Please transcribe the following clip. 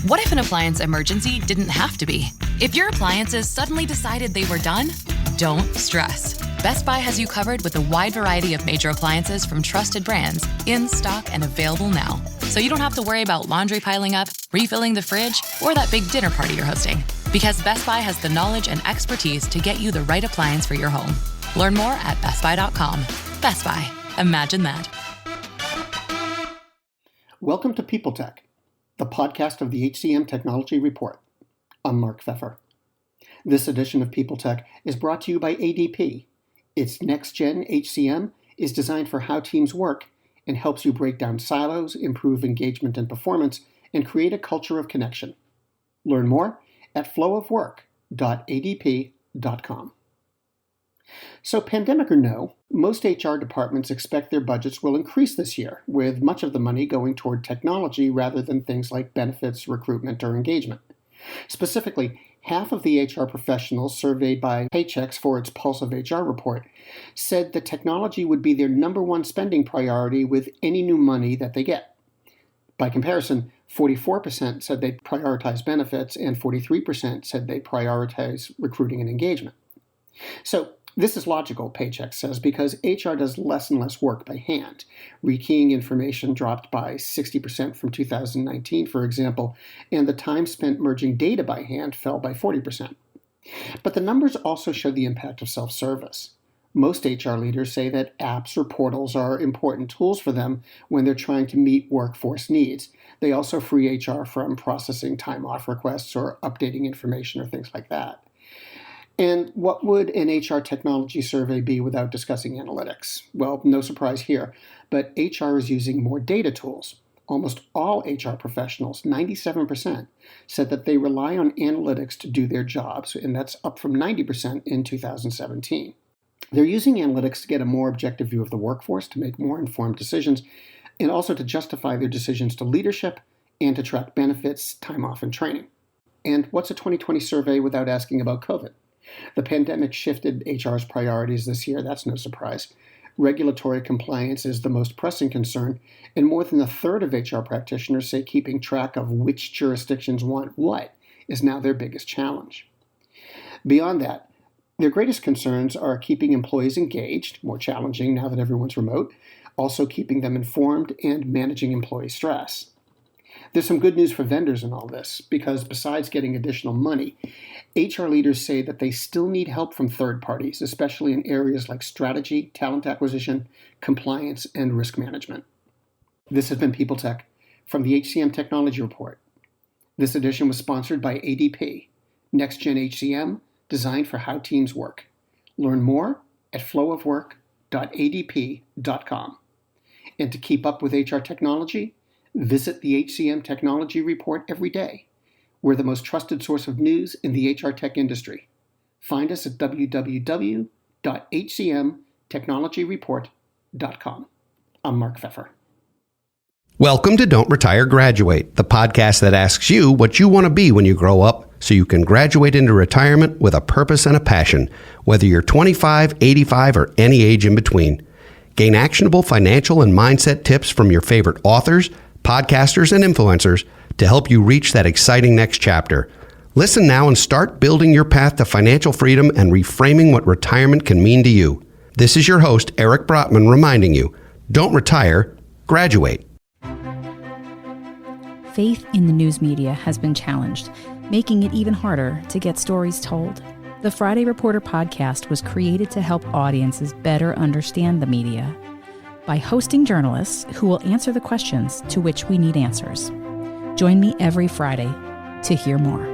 What if an appliance emergency didn't have to be? If your appliances suddenly decided they were done, don't stress. Best Buy has you covered with a wide variety of major appliances from trusted brands, in stock and available now. So you don't have to worry about laundry piling up, refilling the fridge, or that big dinner party you're hosting. Because Best Buy has the knowledge and expertise to get you the right appliance for your home. Learn more at bestbuy.com. Best Buy. Imagine that. Welcome to People Tech, the podcast of the HCM Technology Report. I'm Mark Pfeffer. This edition of People Tech is brought to you by ADP. Its next-gen HCM is designed for how teams work and helps you break down silos, improve engagement and performance, and create a culture of connection. Learn more at flowofwork.adp.com. So, pandemic or no, most HR departments expect their budgets will increase this year, with much of the money going toward technology rather than things like benefits, recruitment, or engagement. Specifically, half of the HR professionals surveyed by Paychex for its Pulse of HR report said that technology would be their number one spending priority with any new money that they get. By comparison, 44% said they'd prioritize benefits and 43% said they'd prioritize recruiting and engagement. So, this is logical, Paychex says, because HR does less and less work by hand. Rekeying information dropped by 60% from 2019, for example, and the time spent merging data by hand fell by 40%. But the numbers also show the impact of self-service. Most HR leaders say that apps or portals are important tools for them when they're trying to meet workforce needs. They also free HR from processing time-off requests or updating information or things like that. And what would an HR technology survey be without discussing analytics? Well, no surprise here, but HR is using more data tools. Almost all HR professionals, 97%, said that they rely on analytics to do their jobs, and that's up from 90% in 2017. They're using analytics to get a more objective view of the workforce, to make more informed decisions, and also to justify their decisions to leadership and to track benefits, time off, and training. And what's a 2020 survey without asking about COVID? The pandemic shifted HR's priorities this year, that's no surprise. Regulatory compliance is the most pressing concern, and more than a third of HR practitioners say keeping track of which jurisdictions want what is now their biggest challenge. Beyond that, their greatest concerns are keeping employees engaged, more challenging now that everyone's remote, also keeping them informed and managing employee stress. There's some good news for vendors in all this, because besides getting additional money, HR leaders say that they still need help from third parties, especially in areas like strategy, talent acquisition, compliance, and risk management. This has been People Tech from the HCM Technology Report. This edition was sponsored by ADP, Next Gen HCM, designed for how teams work. Learn more at flowofwork.adp.com. And to keep up with HR technology, visit the HCM Technology Report every day. We're the most trusted source of news in the HR tech industry. Find us at www.hcmtechnologyreport.com. I'm Mark Pfeffer. Welcome to Don't Retire, Graduate, the podcast that asks you what you want to be when you grow up so you can graduate into retirement with a purpose and a passion, whether you're 25, 85, or any age in between. Gain actionable financial and mindset tips from your favorite authors, podcasters, and influencers to help you reach that exciting next chapter. Listen now and start building your path to financial freedom and reframing what retirement can mean to you. This is your host, Eric Brotman, reminding you, don't retire, graduate. Faith in the news media has been challenged, making it even harder to get stories told. The Friday Reporter podcast was created to help audiences better understand the media by hosting journalists who will answer the questions to which we need answers. Join me every Friday to hear more.